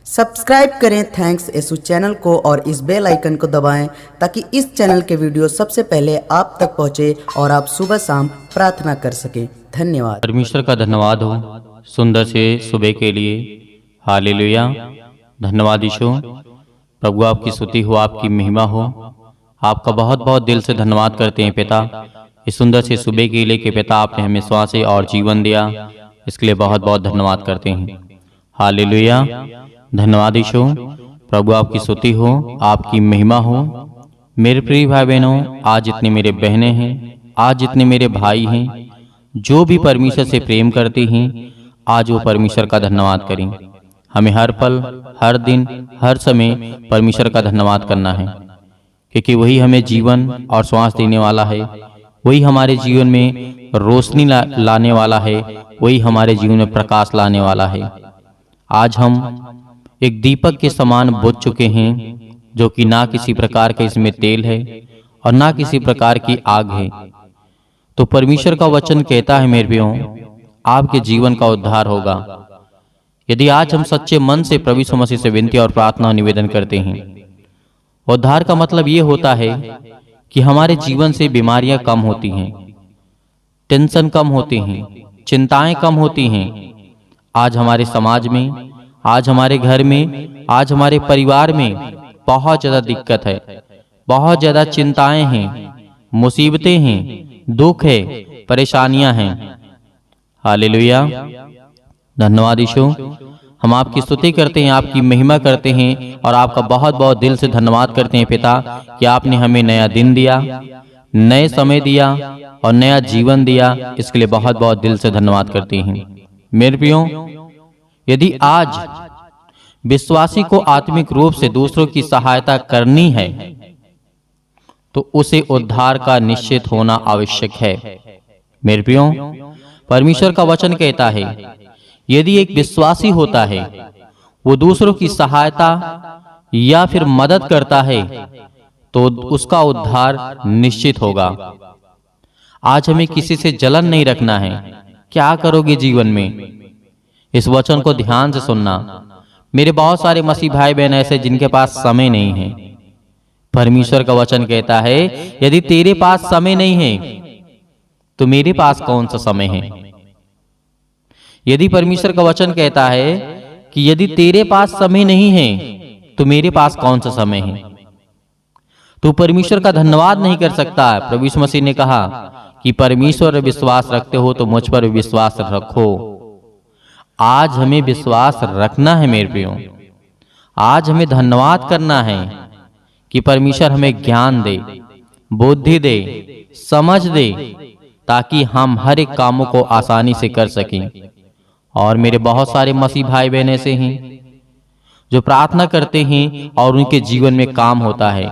Subscribe करें thanks Yesu channel को और इस बेल आइकन को दबाएं ताकि इस चैनल के वीडियो सबसे पहले आप तक पहुंचे और आप सुबह शाम प्रार्थना कर सकें। धन्यवाद। परमेश्वर का धन्यवाद हो सुंदर से सुबह के लिए। हालेलुया। धन्यवाद यीशु। प्रभु आपकी स्तुति हो, आपकी महिमा हो। आपका बहुत बहुत दिल से धन्यवाद करते हैं पिता, इस सुंदर से सुबह के लिए कि पिता आपने हमें श्वास और जीवन दिया, इसके लिए बहुत बहुत धन्यवाद करते हैं। हालेलुया। धन्यवाद यीशु। प्रभु आपकी स्तुति हो, आपकी महिमा हो। मेरे प्रिय भाई बहनों, आज जितने मेरे बहनें हैं, आज जितने मेरे भाई हैं, जो भी परमेश्वर से प्रेम करते हैं, आज वो परमेश्वर का धन्यवाद करें। हमें हर पल, हर दिन, हर समय परमेश्वर का धन्यवाद करना है, क्योंकि वही हमें जीवन और श्वास देने वाला है, वही हमारे जीवन में रोशनी लाने वाला है, वही हमारे जीवन में प्रकाश लाने वाला है। आज हम एक दीपक के समान बुझ चुके हैं, जो कि ना किसी प्रकार का इसमें तेल है और ना किसी प्रकार की आग है। तो परमेश्वर का वचन कहता है मेरे प्रियो, आपके जीवन का उद्धार होगा यदि आज हम सच्चे मन से प्रभु यीशु मसीह से विनती और प्रार्थना और निवेदन करते हैं। उद्धार का मतलब ये होता है कि हमारे जीवन से बीमारियां कम होती हैं, टेंशन कम होते हैं, चिंताएं कम होती हैं। आज हमारे समाज में, आज हमारे घर में, आज हमारे परिवार में बहुत ज्यादा दिक्कत है, बहुत ज्यादा चिंताएं हैं, मुसीबतें हैं, दुख है, परेशानियां हैं। हालेलुया। धन्यवाद यीशु। हम आपकी स्तुति करते हैं, आपकी महिमा करते हैं और आपका बहुत बहुत दिल से धन्यवाद करते हैं पिता कि आपने हमें नया दिन दिया, नए समय दिया और नया जीवन दिया। इसके लिए बहुत बहुत दिल से धन्यवाद करते हैं। मेरे प्रियो, यदि आज विश्वासी को आत्मिक रूप से दूसरों की सहायता करनी है तो उसे उद्धार का निश्चित होना आवश्यक है। मेरे प्रियो, परमेश्वर का वचन कहता है यदि एक विश्वासी होता है, वो दूसरों की सहायता या फिर मदद करता है तो उसका उद्धार निश्चित होगा। आज हमें किसी से जलन नहीं रखना है। क्या करोगे जीवन में, इस वचन को ध्यान से सुनना। मेरे बहुत सारे मसीह भाई बहन ऐसे जिनके पास समय नहीं है। परमेश्वर का वचन कहता है यदि तेरे पास समय नहीं है तो मेरे पास कौन सा समय है। यदि परमेश्वर का वचन कहता है कि यदि तेरे पास समय नहीं है तो मेरे पास कौन सा समय है, तो परमेश्वर का धन्यवाद नहीं कर सकता। प्रभु यीशु मसीह ने कहा कि परमेश्वर पर विश्वास रखते हो तो मुझ पर विश्वास रखो। आज हमें विश्वास रखना है मेरे प्रियो। आज हमें धन्यवाद करना है कि परमेश्वर हमें ज्ञान दे, बुद्धि दे, समझ दे, ताकि हम हर एक कामों को आसानी से कर सकें। और मेरे बहुत सारे मसीह भाई बहन ऐसे हैं जो प्रार्थना करते हैं और उनके जीवन में काम होता है।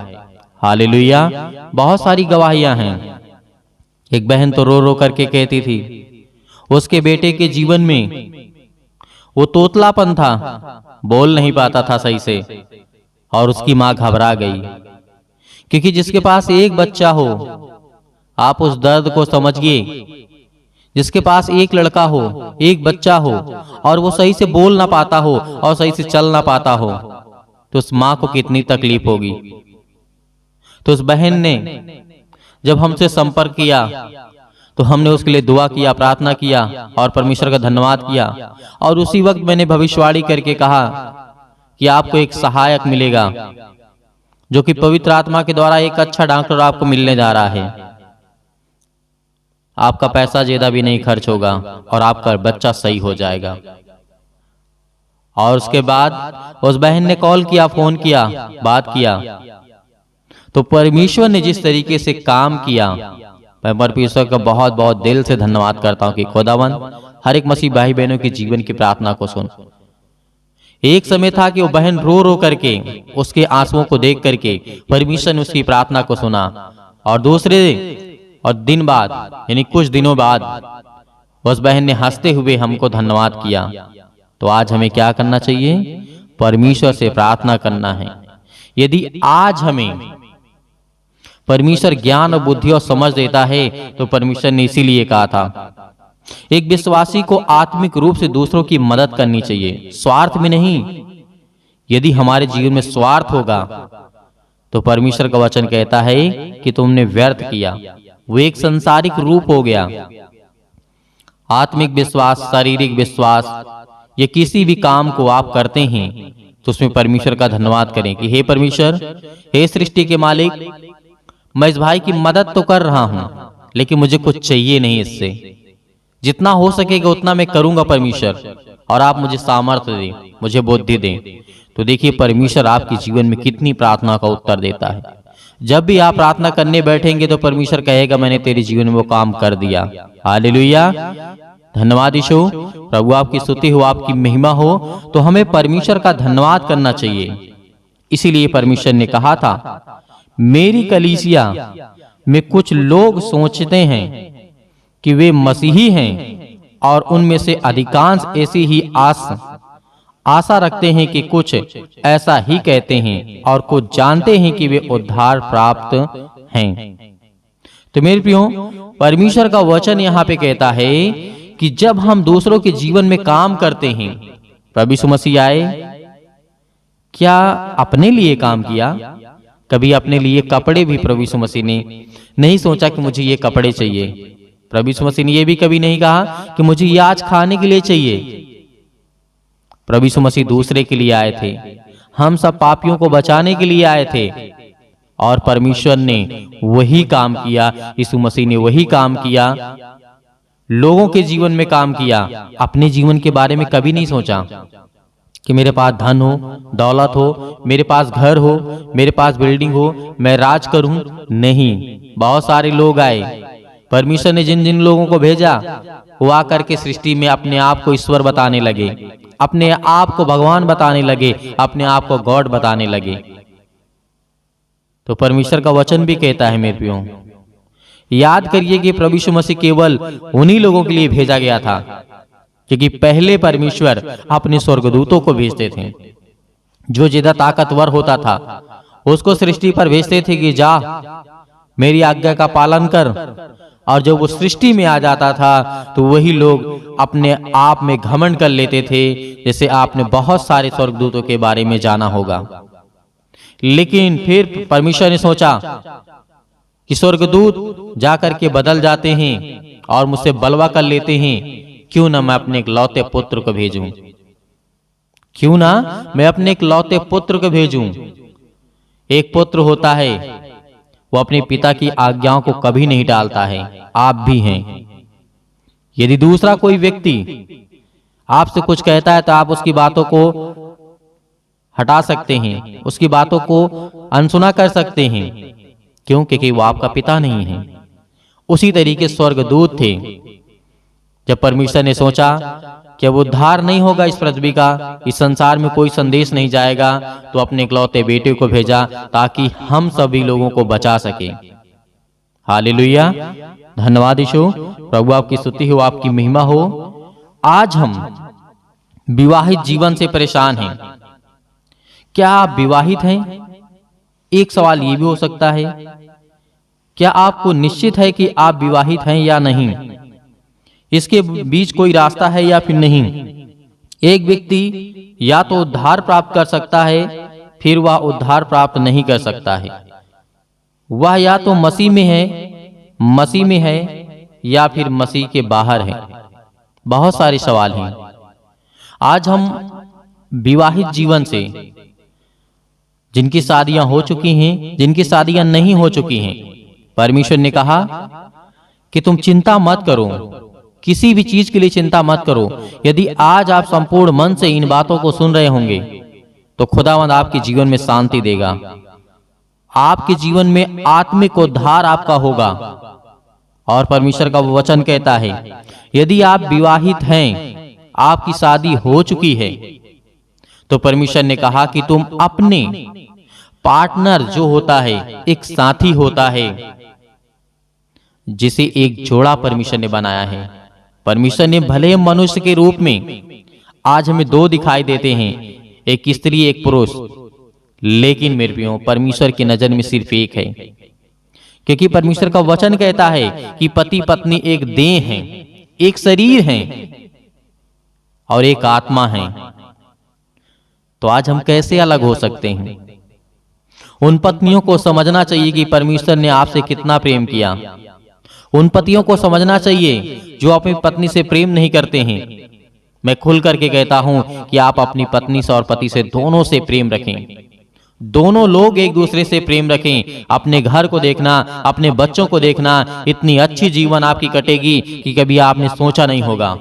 हालेलुया। बहुत सारी गवाहियां हैं। एक बहन तो रो रो करके कहती थी उसके बेटे के जीवन में वो तोतलापन था, बोल नहीं पाता था सही से, और उसकी मां घबरा गई। क्योंकि जिसके पास एक बच्चा हो, आप उस दर्द को समझिए, जिसके पास एक लड़का हो, एक बच्चा हो और वो सही से बोल ना पाता हो और सही से चल ना पाता हो, तो उस मां को कितनी तकलीफ होगी। तो उस बहन ने जब हमसे संपर्क किया तो हमने उसके लिए दुआ किया, प्रार्थना किया और परमेश्वर का धन्यवाद किया। और उसी वक्त मैंने भविष्यवाणी करके कहा कि आपको एक सहायक मिलेगा, जो कि पवित्र आत्मा के द्वारा एक अच्छा डॉक्टर आपको मिलने जा रहा है। आपका पैसा ज्यादा भी नहीं खर्च होगा और आपका बच्चा सही हो जाएगा। और उसके बाद उस बहन ने कॉल किया, फोन किया, बात किया। तो परमेश्वर ने जिस तरीके से काम किया, मैं परमेश्वर का बहुत बहुत दिल से धन्यवाद करता हूं कि खुदावन हर एक मसीह भाई बहनों के जीवन की प्रार्थना को सुन। एक समय था कि वो बहन रो रो करके, उसके आंसुओं को देख करके परमेश्वर ने उसकी प्रार्थना को सुना। और दूसरे और दिन बाद, यानी कुछ दिनों बाद, उस बहन ने हंसते हुए हमको धन्यवाद किया। तो आज हमें क्या करना चाहिए? परमेश्वर से प्रार्थना करना है। यदि आज हमें परमेश्वर ज्ञान और बुद्धि और समझ देता है तो परमेश्वर ने इसीलिए कहा था एक विश्वासी को आत्मिक रूप से दूसरों की मदद करनी चाहिए, स्वार्थ में नहीं यदि हमारे जीवन में स्वार्थ होगा तो परमेश्वर का वचन कहता है कि तुमने व्यर्थ किया। वो एक संसारिक रूप हो गया। आत्मिक विश्वास, शारीरिक विश्वास, ये किसी भी काम को आप करते हैं तो उसमें परमेश्वर का धन्यवाद करें कि हे परमेश्वर, हे सृष्टि के मालिक, मैं इस भाई की मदद तो कर रहा हूं लेकिन मुझे कुछ चाहिए नहीं इससे। जितना हो सकेगा उतना मैं करूंगा परमेश्वर, और आप मुझे सामर्थ्य दें, मुझे बुद्धि दें। तो देखिए परमेश्वर आपके जीवन में कितनी प्रार्थना का उत्तर देता है। जब भी आप प्रार्थना करने बैठेंगे तो परमेश्वर कहेगा मैंने तेरे जीवन में वो काम कर दिया। हालेलुया, धन्यवाद यीशु। प्रभु आपकी स्तुति हो, आपकी महिमा हो। तो हमें परमेश्वर का धन्यवाद करना चाहिए। इसीलिए परमेश्वर ने कहा था, मेरी कलीसिया में कुछ लोग सोचते हैं कि वे मसीही हैं और उनमें से अधिकांश ऐसी ही आशा रखते हैं कि कुछ ऐसा ही कहते हैं और कुछ जानते हैं कि वे उद्धार प्राप्त हैं। तो मेरे प्रियो, परमेश्वर का वचन यहाँ पे कहता है कि जब हम दूसरों के जीवन में काम करते हैं, प्रभु यीशु मसीह आए, क्या अपने लिए काम किया? कभी अपने लिए कपड़े भी प्रभु यीशु मसीह ने नहीं सोचा कि मुझे ये कपड़े चाहिए। प्रभु यीशु मसीह ने ये भी कभी नहीं कहा कि मुझे ये आज खाने के लिए चाहिए। प्रभु यीशु मसीह दूसरे के लिए आए थे, हम सब पापियों को बचाने के लिए आए थे, और परमेश्वर ने वही काम किया। यीशु मसीह ने वही काम किया, लोगों के जीवन में काम किया। अपने जीवन के बारे में कभी नहीं सोचा कि मेरे पास धन हो, दौलत हो, मेरे पास घर हो, मेरे पास बिल्डिंग हो, मैं राज करूं। नहीं, बहुत सारे लोग आए, परमेश्वर ने जिन जिन लोगों को भेजा वो आकर के सृष्टि में अपने आप को ईश्वर बताने लगे, अपने आप को भगवान बताने लगे, अपने आप को गॉड बताने लगे। तो परमेश्वर का वचन भी कहता है मेरे प्रियो, याद करिए कि प्रभु यीशु मसीह केवल उन्हीं लोगों के लिए भेजा गया था, क्योंकि पहले परमेश्वर अपने स्वर्गदूतों को भेजते थे। जो ज्यादा ताकतवर होता था उसको सृष्टि पर भेजते थे कि जा मेरी आज्ञा का पालन कर, और जब वो सृष्टि में आ जाता था तो वही लोग अपने आप में घमंड कर लेते थे। जैसे आपने बहुत सारे स्वर्गदूतों के बारे में जाना होगा। लेकिन फिर परमेश्वर ने सोचा कि स्वर्गदूत जाकर के बदल जाते हैं और मुझसे बलवा कर लेते हैं, क्यों ना मैं अपने एक लौते पुत्र को भेजूं, क्यों ना मैं अपने एक लौते पुत्र को भेजूं। एक पुत्र होता है, वो अपने पिता की आज्ञाओं को कभी नहीं टालता है। आप भी हैं। यदि दूसरा कोई व्यक्ति आपसे कुछ कहता है तो आप उसकी बातों को हटा सकते हैं, उसकी बातों को अनसुना कर सकते हैं, क्यों? क्योंकि वो आपका पिता नहीं है। उसी तरीके स्वर्गदूत थे। जब परमेश्वर ने सोचा कि अब उद्धार नहीं होगा इस पृथ्वी का, इस संसार में कोई संदेश नहीं जाएगा, तो अपने इकलौते बेटे को भेजा ताकि हम सभी लोगों को बचा सके। हालेलुया, धन्यवाद यीशु। प्रभु आपकी स्तुति हो, आपकी महिमा हो। आज हम विवाहित जीवन से परेशान हैं। क्या आप विवाहित हैं? एक सवाल ये भी हो सकता है, क्या आपको निश्चित है कि आप विवाहित हैं या नहीं? इसके बीच कोई रास्ता है या फिर नहीं? एक व्यक्ति या तो उद्धार प्राप्त कर सकता है, फिर वह उद्धार प्राप्त नहीं कर सकता है। वह या तो मसीह में है या फिर मसीह के बाहर है। बहुत सारे सवाल हैं। आज हम विवाहित जीवन से, जिनकी शादियां हो चुकी हैं, जिनकी शादियां नहीं हो चुकी हैं, परमेश्वर ने कहा कि तुम चिंता मत करो, किसी भी चीज के लिए चिंता मत करो। यदि आज आप संपूर्ण मन से इन बातों को सुन रहे होंगे तो खुदावंद आपके जीवन में शांति देगा। आपके जीवन में आत्मिक उद्धार आपका होगा। और परमेश्वर का वचन कहता है, यदि आप विवाहित हैं, आपकी शादी हो चुकी है, तो परमेश्वर ने कहा कि तुम अपने पार्टनर जो होता है, एक साथी होता है, जिसे एक जोड़ा परमेश्वर ने बनाया है। परमेश्वर ने भले मनुष्य के रूप में आज हमें दो दिखाई देते हैं, एक स्त्री एक पुरुष, लेकिन मेरे प्रियो परमेश्वर की नजर में सिर्फ एक है। क्योंकि परमेश्वर का वचन कहता है कि पति पत्नी एक देह हैं, एक शरीर हैं और एक आत्मा है। तो तो आज हम कैसे अलग हो सकते हैं? उन पत्नियों को समझना चाहिए कि परमेश्वर ने आपसे कितना प्रेम किया। उन पतियों को समझना चाहिए जो अपनी पत्नी से प्रेम नहीं करते हैं। मैं खुल करके कहता हूं कि आप अपनी पत्नी से और पति से दोनों से प्रेम रखें। दोनों लोग एक दूसरे से प्रेम रखें। अपने घर को देखना, अपने बच्चों को देखना, इतनी अच्छी जीवन आपकी कटेगी कि कभी आपने सोचा नहीं होगा।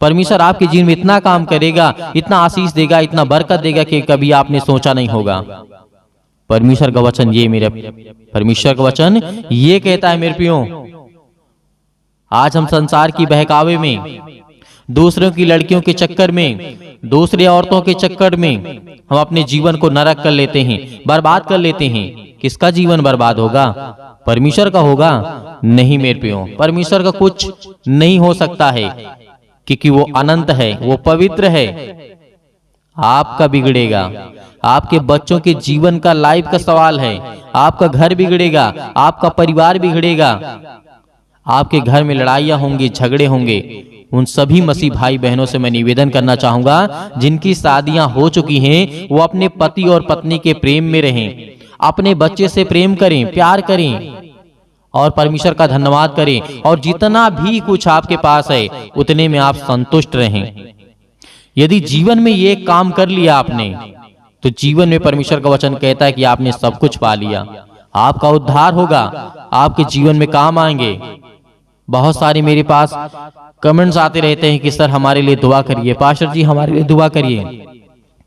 परमेश्वर आपके जीवन में इतना काम करेगा, इतना आशीष देगा, इतना बरकत देगा कि कभी आपने सोचा नहीं होगा। परमेश्वर का वचन ये परमेश्वर का वचन ये कहता है मेरे प्रियो, आज हम संसार की बहकावे में, दूसरों की लड़कियों के चक्कर में, दूसरी औरतों के चक्कर में हम अपने जीवन को नरक कर लेते हैं, बर्बाद कर लेते हैं। किसका जीवन बर्बाद होगा? परमेश्वर का होगा? नहीं मेरे प्रियो, परमेश्वर का कुछ नहीं हो सकता है, क्योंकि वो अनंत है, वो पवित्र है। आपका बिगड़ेगा, आपके बच्चों के जीवन का लाइफ का सवाल है। आपका घर बिगड़ेगा, आपका परिवार बिगड़ेगा, आपके घर में लड़ाइयां होंगी, झगड़े होंगे। उन सभी मसीह भाई बहनों से मैं निवेदन करना चाहूंगा जिनकी शादियां हो चुकी हैं, वो अपने पति और पत्नी के प्रेम में रहें, अपने बच्चे से प्रेम करें, प्यार करें और परमेश्वर का धन्यवाद करें। और जितना भी कुछ आपके पास है उतने में आप संतुष्ट रहें। यदि जीवन में ये काम कर लिया आपने, तो जीवन में परमेश्वर का वचन कहता है कि आपने सब कुछ पा लिया। आपका उद्धार होगा, आपके जीवन में काम आएंगे। बहुत सारे मेरे पास कमेंट्स आते रहते हैं कि सर हमारे लिए दुआ करिए, पास्टर जी हमारे लिए दुआ करिए।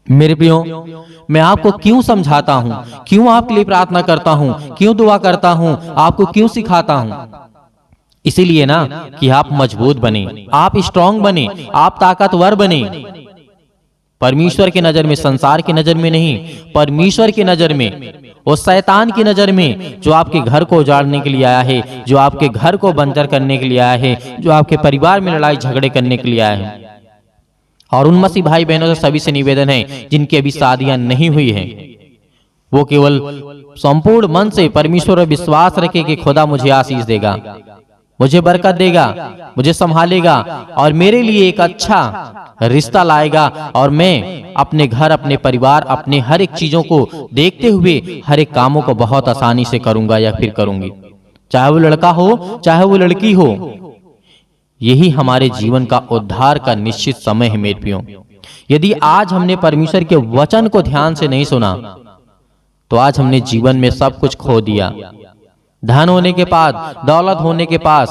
मेरे प्रियो, मैं आपको क्यों समझाता हूं, क्यों आपके लिए प्रार्थना करता हूं, क्यों दुआ करता हूं, आपको क्यों सिखाता हूं? इसीलिए ना कि आप मजबूत बने, आप स्ट्रांग बने, आप ताकतवर बने। परमेश्वर की नजर में, संसार की नजर में नहीं, परमेश्वर की नजर में, उस शैतान की नजर में जो आपके घर को उजाड़ने के लिए आया है, जो आपके घर को बंजर करने के लिए आया है, जो आपके परिवार में लड़ाई झगड़े करने के लिए आया है। और उन मसीह भाई बहनों से सभी से निवेदन है जिनकी अभी शादियां नहीं हुई हैं, वो केवल संपूर्ण मन से परमेश्वर पर विश्वास रखे कि खुदा मुझे आशीष देगा, मुझे बरकत देगा, मुझे संभालेगा और मेरे लिए एक अच्छा रिश्ता लाएगा। और मैं अपने घर, अपने परिवार, अपने हर एक चीजों को देखते हुए हर एक कामों को बहुत आसानी से करूंगा या फिर करूंगी, चाहे वो लड़का हो चाहे वो लड़की हो। यही हमारे जीवन का उद्धार का निश्चित समय है मेरे प्रियो। यदि आज हमने परमेश्वर के वचन को ध्यान से नहीं सुना, तो आज हमने जीवन में सब कुछ खो दिया। धन होने के बाद, दौलत होने के पास,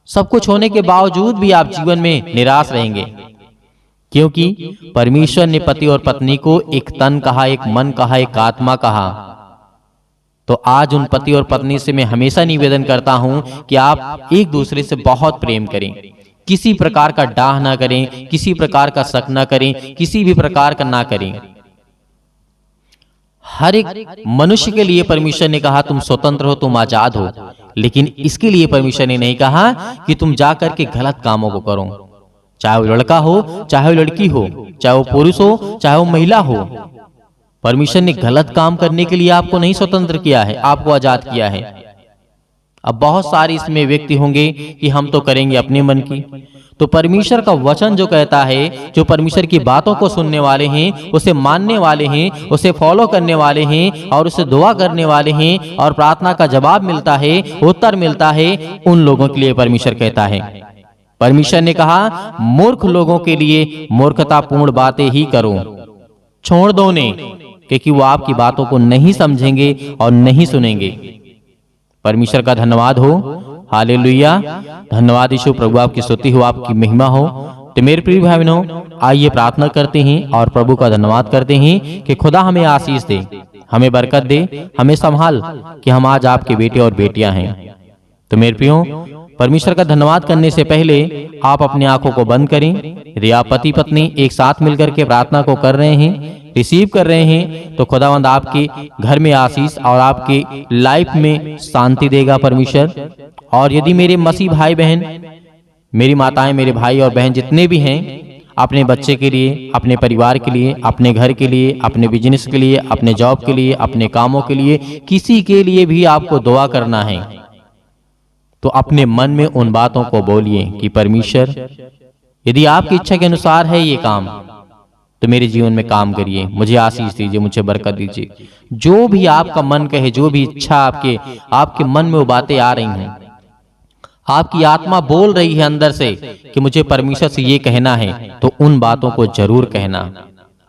सब कुछ होने के बावजूद भी आप जीवन में निराश रहेंगे, क्योंकि परमेश्वर ने पति और पत्नी को एक तन कहा, एक मन कहा, एक आत्मा कहा। तो आज उन पति और पत्नी से मैं हमेशा निवेदन करता हूं कि आप एक दूसरे से बहुत प्रेम करें, किसी प्रकार का डाह ना करें, किसी प्रकार का शक ना करें, किसी भी प्रकार का ना करें। हर एक मनुष्य के लिए परमेश्वर ने कहा तुम स्वतंत्र हो, तुम आजाद हो, लेकिन इसके लिए परमेश्वर ने नहीं कहा कि तुम जाकर के गलत कामों को करो। चाहे वो लड़का हो, चाहे वो लड़की हो, चाहे वो पुरुष हो, चाहे वो महिला हो, परमेश्वर ने गलत काम करने के लिए आपको नहीं स्वतंत्र किया है, आपको आजाद किया है। अब बहुत सारे इसमें व्यक्ति होंगे कि हम तो करेंगे अपने मन की। तो परमेश्वर का वचन जो कहता है, जो परमेश्वर की बातों को सुनने वाले हैं, उसे मानने वाले हैं, उसे फॉलो करने वाले हैं और उसे दुआ करने वाले हैं और प्रार्थना का जवाब मिलता है, उत्तर मिलता है, उन लोगों के लिए परमेश्वर कहता है। परमेश्वर ने कहा मूर्ख लोगों के लिए मूर्खतापूर्ण बातें ही करो, छोड़ दो उन्हें, क्योंकि वो आपकी बातों को नहीं समझेंगे और नहीं सुनेंगे। परमेश्वर का धन्यवाद हो, हालेलुया, धन्यवाद यीशु, प्रभु आपकी स्तुति हो, आपकी महिमा हो। तो मेरे प्रिय भाई बहनों, आइए प्रार्थना करते हैं और प्रभु का धन्यवाद करते हैं कि खुदा हमें आशीष दे, हमें बरकत दे, हमें संभाल कि हम आज आपके बेटे और बेटियां हैं। तो मेरे प्रियो, परमेश्वर का धन्यवाद करने से पहले आप अपनी आंखों को बंद करें। यदि आप पति पत्नी एक साथ मिलकर के प्रार्थना को कर रहे हैं, रिसीव कर रहे हैं, तो खुदावंद आपके घर में आशीष और आपके लाइफ में शांति देगा परमेश्वर। और यदि मेरे मसीह भाई बहन, मेरी माताएं, मेरे भाई और बहन जितने भी हैं, अपने बच्चे के लिए, अपने परिवार के लिए, अपने घर के लिए, अपने बिजनेस के लिए, अपने जॉब के लिए, अपने कामों के लिए, किसी के लिए भी आपको दुआ करना है, तो अपने मन में उन बातों को बोलिए कि परमेश्वर, यदि आपकी इच्छा के अनुसार है ये काम, तो मेरे जीवन में काम करिए, मुझे आशीष दीजिए, मुझे बरकत दीजिए। जो भी आपका मन कहे, जो भी इच्छा आपके मन में वो बातें आ रही हैं, आपकी आत्मा बोल रही है अंदर से कि मुझे परमेश्वर से ये कहना है, तो उन बातों को जरूर कहना।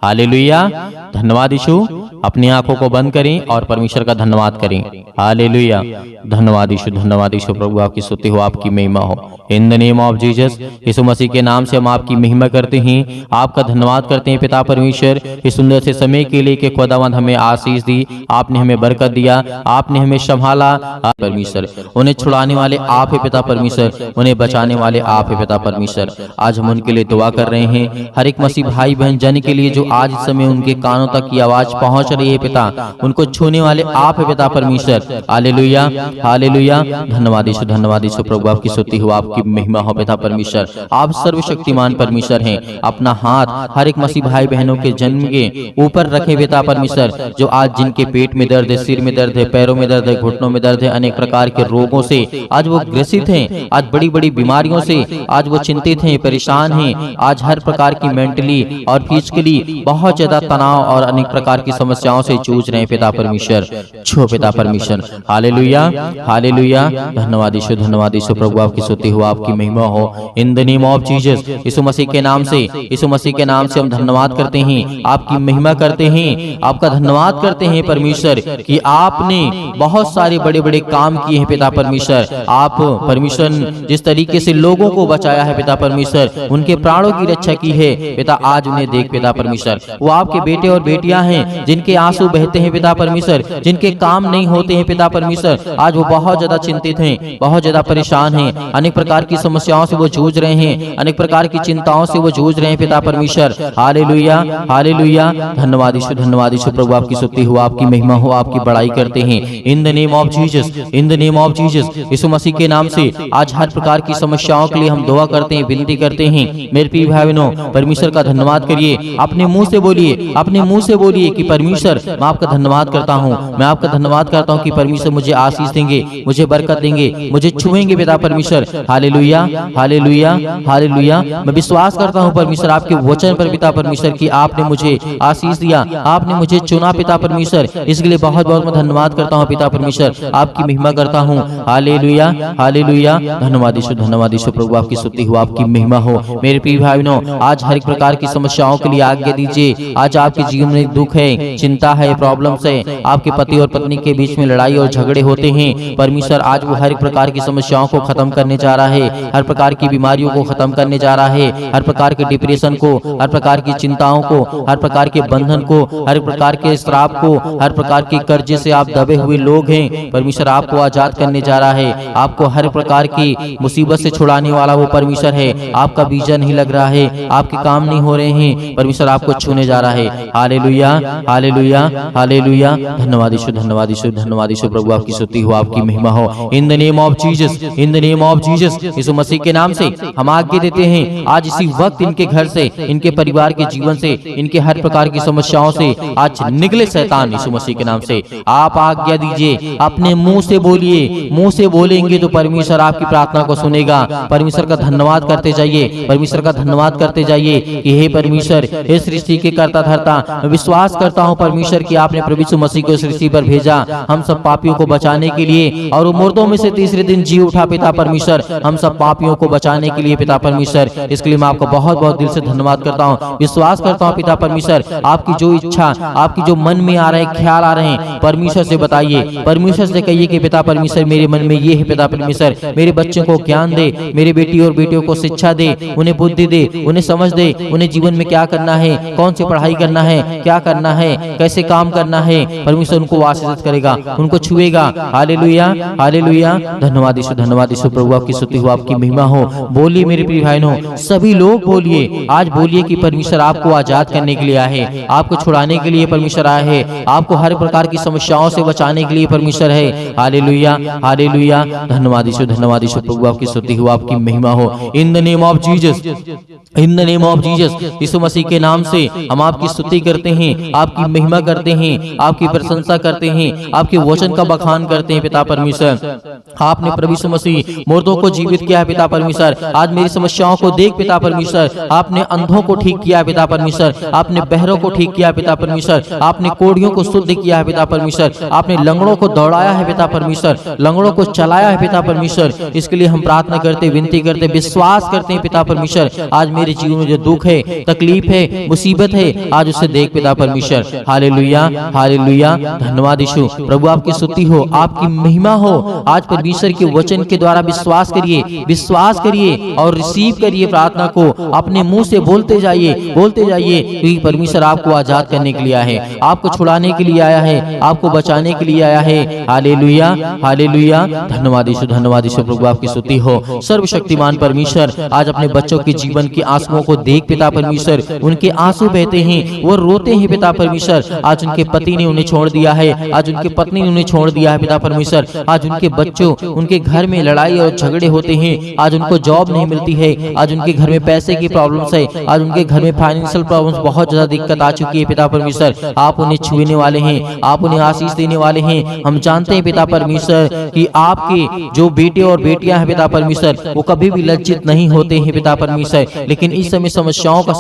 हालेलुया। धन्यवाद यीशु। अपनी आंखों को बंद करें और परमेश्वर का धन्यवाद करें। हालेलुया। धन्यवाद यीशु, धन्यवाद यीशु। प्रभु आपकी स्तुति हो, आपकी महिमा हो। In the name of Jesus, यीशु मसीह के नाम से हम आपकी महिमा करते हैं, आपका धन्यवाद करते हैं पिता परमेश्वर, इस सुंदर से समय के लिए कि खुदावंद हमें आशीष दी, आपने हमें बरकत दिया, आपने हमें संभाला। परमेश्वर, उन्हें छुड़ाने वाले आप है पिता परमेश्वर, उन्हें बचाने वाले आप है पिता परमेश्वर। आज हम उनके लिए दुआ कर रहे हैं, हर एक मसीह भाई बहन जन के लिए जो आज इस समय उनके कानों तक की आवाज पहुंच रही है पिता, उनको छूने वाले आप है पिता परमेश्वर। Hallelujah, hallelujah. धन्यवाद यीशु, धन्यवाद यीशु। प्रभु आपकी स्तुति हो, आपकी महिमा हो पिता परमेश्वर। आप सर्वशक्तिमान परमेश्वर हैं। अपना हाथ हर एक मसीह भाई बहनों के जन्म के ऊपर रखे पिता परमेश्वर, जो आज जिनके पेट में दर्द है, सिर में दर्द है, पैरों में दर्द है, घुटनों में दर्द है, अनेक प्रकार के रोगों से आज वो ग्रसित हैं, आज बड़ी बड़ी बीमारियों से आज वो चिंतित हैं, परेशान हैं, आज हर प्रकार की मेंटली और फिजिकली बहुत ज्यादा तनाव और अनेक प्रकार की समस्याओं से जूझ रहे हैं पिता परमेश्वर। छो पिता परमेश्वर। Hallelujah, hallelujah. धन्यवाद यीशु, धन्यवाद यीशु। प्रभु आपकी स्तुति हो, आपकी महिमा हो। In the name of Jesus, यीशु मसीह के नाम से, यीशु मसीह के नाम से हम धन्यवाद करते हैं, आपकी महिमा करते हैं, आपका धन्यवाद करते हैं परमेश्वर कि आपने बहुत सारे बड़े बड़े काम किए हैं पिता परमेश्वर। आप परमेश्वर जिस तरीके से लोगों को बचाया है पिता परमेश्वर, उनके प्राणों की रक्षा की है पिता। आज उन्हें देख पिता परमेश्वर, वो आपके बेटे और बेटियां हैं जिनके आंसू बहते हैं पिता परमेश्वर, जिनके काम नहीं होते हैं पिता परमेश्वर। आज वो बहुत ज्यादा चिंतित हैं, बहुत ज्यादा परेशान हैं, अनेक प्रकार की समस्याओं से वो जूझ रहे हैं, अनेक प्रकार की चिंताओं से वो जूझ रहे हैं पिता परमेश्वर। Hallelujah, hallelujah. धन्यवाद यीशु, धन्यवाद यीशु। प्रभु आपकी स्तुति हो, आपकी महिमा हो, आपकी बड़ाई करते हैं। In the name of Jesus, in the name of Jesus, यीशु मसीह के नाम से आज हर प्रकार की समस्याओं के लिए हम दुआ करते हैं, विनती करते हैं। मेरे प्रिय भाई बहनों, परमेश्वर का धन्यवाद करिए, अपने मुंह से बोलिए, अपने मुंह से बोलिए कि परमेश्वर मैं आपका धन्यवाद करता हूँ, मैं आपका धन्यवाद करता हूँ कि परमेश्वर मुझे आशीष देंगे, मुझे बरकत देंगे, मुझे छुएंगे पिता परमेश्वर। Hallelujah, hallelujah, hallelujah. मैं विश्वास करता हूँ परमेश्वर आपके वचन पर पिता परमेश्वर कि आपने मुझे आशीष दिया, आपने मुझे चुना पिता परमेश्वर, इसके लिए बहुत बहुत मैं धन्यवाद करता हूँ पिता परमेश्वर, आपकी महिमा करता हूँ। Hallelujah, hallelujah. धन्यवाद यीशु, धन्यवाद यीशु। प्रभु आपकी स्तुति हो, आपकी महिमा हो। मेरे प्रिय भाई बहनों, आज हर एक प्रकार की समस्याओं के लिए आज्ञा दीजिए। आज आपके जीवन में दुख है, चिंता है, प्रॉब्लम्स है, आपके पति और पत्नी के बीच में लड़ाई और झगड़े होते हैं, परमेश्वर आज वो हर एक प्रकार की समस्याओं को खत्म करने जा रहा है, हर प्रकार की बीमारियों को खत्म करने जा रहा है, हर प्रकार के डिप्रेशन को, हर प्रकार की चिंताओं को, हर प्रकार के बंधन को, हर प्रकार के श्राप को, हर प्रकार के कर्जे से आप दबे हुए लोग हैं, परमेश्वर आपको आजाद करने जा रहा है। आपको हर प्रकार की मुसीबत से छुड़ाने वाला वो परमेश्वर है। आपका वीजा नहीं लग रहा है, आपके काम नहीं हो रहे हैं, परमेश्वर आपको छूने जा रहा है। Hallelujah, hallelujah, hallelujah. धन्यवाद यीशु, धन्यवाद यीशु, धन्यवाद यीशु। प्रभु आपकी स्तुति हो, आपकी महिमा हो। In the name of Jesus, in the name of Jesus, यीशु मसीह के नाम से हम आज्ञा देते हैं, आज इसी वक्त इनके घर से, इनके परिवार के जीवन से, इनके हर प्रकार की समस्याओं से आज निकले शैतान यीशु मसीह के नाम से। आप आज्ञा दीजिए, अपने मुंह से बोलिए, मुंह से बोलेंगे तो परमेश्वर आपकी प्रार्थना को सुनेगा। परमेश्वर का धन्यवाद करते जाइए, परमेश्वर का धन्यवाद करते जाइए कि हे परमेश्वर, हे सृष्टि के कर्ता धर्ता, मैं विश्वास करता हूँ परमेश्वर कि आपने प्रभु यीशु मसीह को सृष्टि पर भेजा हम सब पापियों को बचाने के लिए, और वो मुर्दों में से तीसरे दिन जी उठा पिता परमेश्वर, हम सब पापियों को बचाने के लिए पिता परमेश्वर। इसके लिए मैं आपको बहुत बहुत दिल से धन्यवाद करता हूँ, विश्वास करता हूँ पिता परमेश्वर, आपकी जो इच्छा, आपकी जो मन में आ रहे ख्याल आ रहे हैं, परमेश्वर से बताइए, परमेश्वर से कहिए कि पिता परमेश्वर मेरे मन में ये है पिता परमेश्वर, मेरे बच्चों को ज्ञान दे, मेरे बेटी और बेटियों को शिक्षा दे, उन्हें बुद्धि दे, उन्हें समझ दे, उन्हें जीवन में क्या करना है, कौन सी पढ़ाई करना है, क्या करना है, कैसे काम करना है, परमेश्वर उनको आशीषित करेगा, उनको छुएगा। Hallelujah, hallelujah. धन्यवाद यीशु, धन्यवाद यीशु। प्रभु आपकी स्तुति हो, आपकी महिमा हो। बोलिए मेरे प्रिय भाइयों, सभी लोग बोलिए, आज बोलिए कि परमेश्वर आपको आजाद करने के लिए आए हैं, आपको छुड़ाने के लिए परमेश्वर आए हैं, आपको हर प्रकार की समस्याओं से बचाने के लिए परमेश्वर है। Hallelujah, hallelujah. धन्यवाद यीशु, धन्यवाद यीशु। प्रभु आपकी स्तुति हो, आपकी महिमा हो। In the name of Jesus, in the name of Jesus, यीशु मसीह के नाम से हम आपकी स्तुति करते हैं, आपकी महिमा करते हैं, आपकी प्रशंसा करते हैं, आपके वचन का बखान करते हैं पिता परमेश्वर। आपने प्रभु यीशु मसीह मुर्दों को जीवित जीवित किया है पिता परमेश्वर। आज मेरी समस्याओं को देख पिता परमेश्वर, आपने अंधों को ठीक किया है पिता परमेश्वर, आपने बहरों को ठीक किया है पिता परमेश्वर, आपने कोढ़ियों को शुद्ध किया है पिता परमेश्वर, आपने लंगड़ों को दौड़ाया है पिता परमेश्वर, लंगड़ों को चलाया है पिता परमेश्वर। इसके लिए हम प्रार्थना करते, विनती करते, विश्वास करते हैं पिता परमेश्वर। आज मेरे जीवन में जो दुख है, तकलीफ है, मुसीबत है, आज उसे देख पिता परमेश्वर। हालेलुया, हालेलुया, धन्यवाद यीशु। प्रभु आपकी स्तुति हो, आपकी महिमा हो। आज परमेश्वर के वचन के द्वारा विश्वास करिए, विश्वास करिए और रिसीव करिए प्रार्थना को। अपने मुंह से बोलते जाइए, बोलते जाइए, क्योंकि परमेश्वर आपको आजाद करने के लिए आया है, आपको छुड़ाने के लिए आया है, आपको बचाने के लिए आया है। हालेलुया, हालेलुया, धन्यवाद यीशु, धन्यवाद यीशु। प्रभु आपकी स्तुति हो। सर्वशक्तिमान परमेश्वर, आज अपने बच्चों के जीवन के आंसुओं को देख पिता परमेश्वर, उनके आंसू बहते हैं, वो रोते हैं पिता परमेश्वर। आज उनके पति ने उन्हें छोड़ दिया है, आज उनके पत्नी ने उन्हें छोड़ दिया है पिता परमेश्वर। आज उनके बच्चों, उनके घर में लड़ाई और झगड़े होते हैं, आज उनको जॉब नहीं मिलती है, आज उनके घर में पैसे की प्रॉब्लम्स है, आज उनके घर में फाइनेंशियल प्रॉब्लम्स, बहुत ज्यादा दिक्कत आ चुकी है पिता परमेश्वर। आप उन्हें छूने वाले हैं, आप उन्हें आशीष देने वाले हैं। हम जानते हैं पिता परमेश्वर कि आपके जो बेटे और बेटियां हैं पिता परमेश्वर, वो कभी भी लज्जित नहीं होते हैं पिता परमेश्वर, लेकिन इस समय समस्याओं का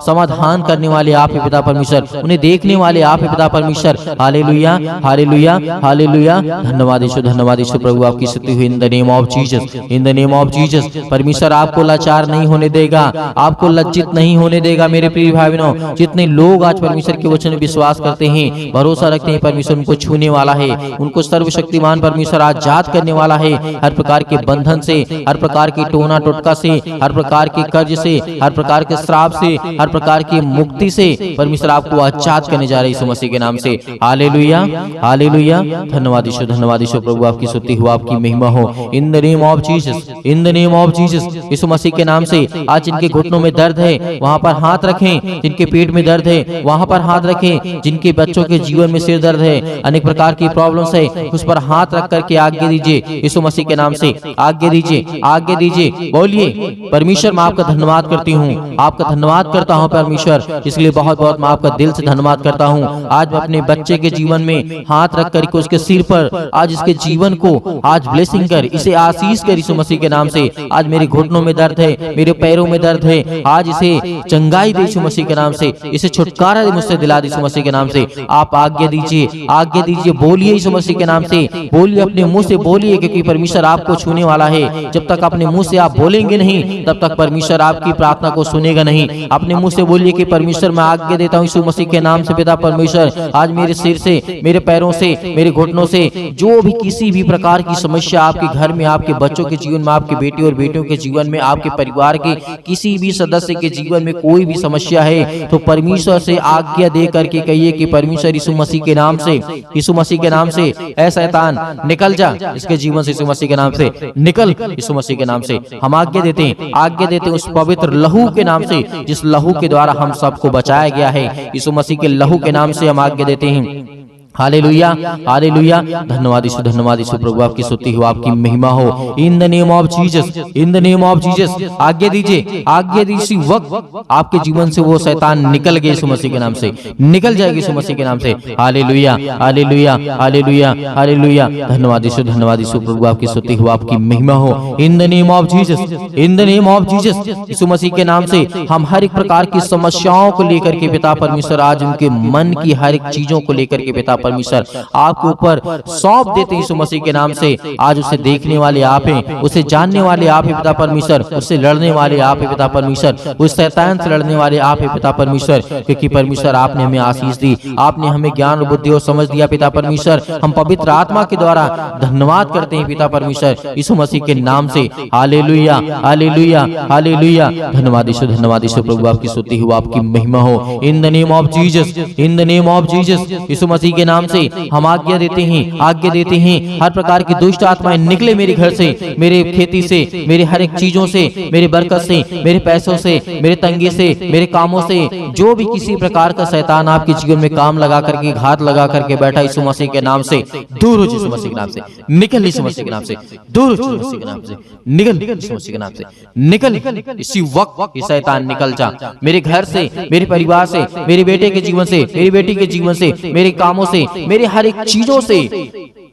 समाधान करने वाले आप हैं पिता परमेश्वर, उन्हें देखने वाले आप हैं पिता परमेश्वर। हालेलुया, हालेलुया, हालेलुया, धन्यवाद यीशु, धन्यवाद यीशु। प्रभु आपकी स्तुति हो in the name of Jesus, in the name of Jesus. परमेश्वर आपको लाचार नहीं होने देगा, आपको लज्जित नहीं होने देगा। मेरे प्रिय भाई बहनों, जितने लोग आज परमेश्वर के वचन में विश्वास करते हैं, भरोसा रखते हैं, परमेश्वर उनको छूने वाला है, उनको सर्वशक्तिमान परमेश्वर आजाद करने वाला है। हर प्रकार के बंधन से, हर प्रकार की टोना टोटका से, हर प्रकार के कर्ज से, हर प्रकार के श्राप से, हर प्रकार की मुक्ति से परमेश्वर आपको आजाद करने जा रहे हैं यीशु मसीह के नाम से। हालेलुया, हालेलुया, धन्यवाद यीशु, धन्यवाद यीशु। प्रभु आपकी स्तुति हो, आपकी महिमा हो in the name of Jesus, in the name of Jesus. यीशु मसीह के नाम से आज जिनके घुटनों में दर्द है वहां पर हाथ रखें, जिनके पेट में दर्द है वहां पर हाथ रखें, जिनके बच्चों के जीवन में सिर दर्द है, अनेक प्रकार की प्रॉब्लम्स है, उस पर हाथ रख करके आज्ञा दीजिए यीशु मसीह के नाम से। आज्ञा दीजिए, आज्ञा दीजिए, बोलिए परमेश्वर मैं आपका धन्यवाद करती हूँ, आपका धन्यवाद करता हूँ परमेश्वर, इसलिए बहुत बहुत मैं आपका दिल से धन्यवाद करता हूँ। आज मैं अपने बच्चे के जीवन में हाथ रख करके उसके सिर पर आज इसके जीवन को आज ब्लेसिंग कर, इसे आशीष कर यीशु मसीह के नाम से। आज मेरे घुटनों में दर्द है, मेरे पैरों में दर्द है, आज इसे चंगाई दे यीशु मसीह के नाम से, इसे छुटकारा दे, मुझसे दिला दे यीशु मसीह के नाम से। आप आज्ञा दीजिए, आज्ञा दीजिए, बोलिए यीशु मसीह के नाम से, बोलिए, अपने मुंह से बोलिए, क्योंकि परमेश्वर आपको छूने वाला है। जब तक अपने मुंह से आप बोलेंगे नहीं, तब तक परमेश्वर आपकी प्रार्थना को सुनेगा नहीं। अपने मुंह से बोलिए कि परमेश्वर मैं आज्ञा देता हूँ यीशु मसीह के नाम से पिता परमेश्वर, आज मेरे सिर से, मेरे पैरों से, मेरे घुटनों से जो भी किसी भी प्रकार की समस्या आपके घर में, आपके बच्चों के जीवन में, आपके बेटे और बेटियों के जीवन में, आपके परिवार के किसी भी सदस्य के जीवन में कोई भी समस्या है, तो परमेश्वर से आज्ञा दे करके कहिए कि परमेश्वर यीशु मसीह के नाम से, यीशु मसीह के नाम से, ऐ शैतान निकल जा इसके जीवन से, यीशु मसीह के नाम से निकल, यीशु मसीह के नाम से हम आज्ञा देते हैं, आज्ञा देते हैं उस पवित्र लहू के नाम से, जिस लहू के द्वारा हम सबको बचाया गया है। यीशु मसीह के लहू के नाम से हम आज्ञा देते हैं। हालेलुया, हालेलुया, धन्यवाद यीशु, धन्यवाद यीशु। प्रभु आपकी स्तुति हो, आपकी महिमा हो in the name of Jesus, in the name of Jesus. आज्ञा दीजिए, आज्ञा दीजिए, वक्त आपके जीवन से वो शैतान निकल गए यीशु मसीह के नाम से, निकल जाएगी यीशु मसीह के नाम से। हालेलुया, हालेलुया, हालेलुया, हालेलुया, धन्यवाद यीशु, धन्यवाद यीशु। प्रभु आपकी स्तुति हो, आपकी महिमा हो in the name of Jesus, in the name of Jesus. यीशु मसीह के नाम से हम हर एक प्रकार की समस्याओं को लेकर के पिता परमेश्वर, आज उनके मन की हर एक चीजों को लेकर के पिता परमेश्वर आपके ऊपर सौंप देते यीशु मसीह के नाम से। आज उसे देखने वाले आप हैं, उसे जानने वाले आप हैं पिता परमेश्वर, उससे लड़ने वाले आप हैं पिता परमेश्वर, उस शैतान से लड़ने वाले आप हैं पिता परमेश्वर, क्योंकि परमेश्वर आपने हमें आशीष दी, आपने हमें ज्ञान बुद्धि और समझ दिया पिता परमेश्वर। हम पवित्र आत्मा के द्वारा धन्यवाद करते हैं पिता परमेश्वर यीशु मसीह के नाम से। हालेलुया, हालेलुया, हालेलुया, धन्यवाद यीशु, धन्यवाद यीशु। प्रभु आपकी स्तुति हो, आपकी महिमा हो in the name of Jesus, in the name of Jesus. यीशु मसीह के नाम से हम आज्ञा देते हैं, आज्ञा देते हैं, हर प्रकार की दुष्ट आत्माएं निकले मेरे घर से, मेरे खेती से, मेरे हर एक चीजों से, मेरे बरकत से, मेरे पैसों से, मेरे तंगी से, मेरे कामों से, जो भी किसी प्रकार का शैतान आपके जीवन में काम लगा करके, घात लगा करके बैठा, यीशु मसीह के नाम से दूर हो, यीशु मसीह के नाम से निकल, यीशु मसीह के नाम से दूर हो, यीशु मसीह के नाम से निकल, यीशु मसीह के नाम से निकल, इसी वक्त ये शैतान निकल जा मेरे घर से, मेरे परिवार से, मेरे बेटे के जीवन से, मेरी बेटी के जीवन से, मेरे कामों से, मेरे हर एक चीजों से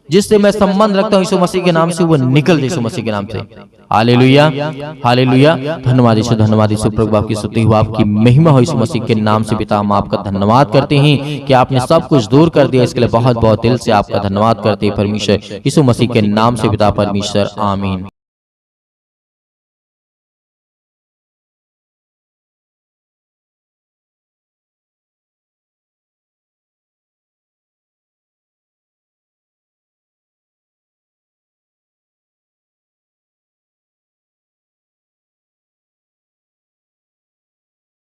जिससे मैं संबंध रखता हूँ यीशु मसीह के नाम से, वो निकल जाए यीशु मसीह के नाम से। Hallelujah, hallelujah. धन्यवाद यीशु, धन्यवाद यीशु। प्रभु आपकी स्तुति हो, आपकी महिमा हो यीशु मसीह के नाम से। पिता हम आपका धन्यवाद करते हैं कि आपने सब कुछ दूर कर दिया, इसके लिए बहुत बहुत दिल से आपका धन्यवाद करते हैं परमेश्वर, यीशु मसीह के नाम से पिता परमेश्वर, आमीन।